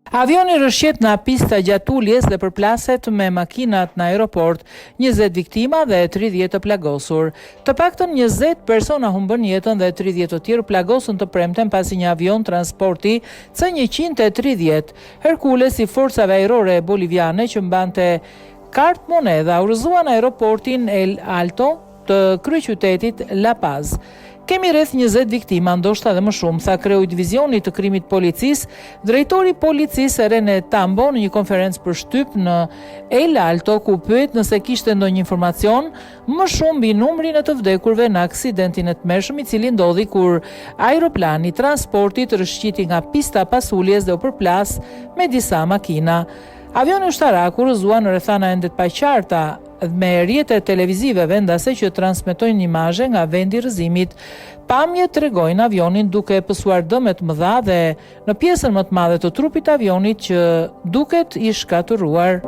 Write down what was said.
Avioni rrëshqet në pista gjatë uljes dhe përplaset me makinat në aeroport, 20 viktima dhe 30 të plagosur. Të paktën 20 persona humbën jetën dhe 30 të tjerë plagosën të premten pasi një avion transporti C-130 Hercules i forcave ajrore boliviane që mbante kartë monedha udhëzuan aeroportin El Alto të kryeqytetit La Paz. Kemi rreth 20 viktima, ndoshta dhe më shumë, tha kreu i divizionit të krimit policisë, drejtori i policisë Rene Tambo në një konferencë për shtyp në El Alto, ku pyet nëse kishte ndonjë informacion më shumë mbi numrin e të vdekurve në aksidentin e tmerrshëm i cili ndodhi kur aeroplani transportit rrëshqiti nga pista pas uljes dhe u përplas me disa makina. Avioni ushtarak u rrëzua në rrethana ende të paqarta me rrjetet televizive vendase që transmetojnë imazhe nga vendi i rrëzimit. Pamjet tregojnë avionin duke pësuar dëme të mëdha dhe në pjesën më të madhe të trupit të avionit që duket i shkatëruar.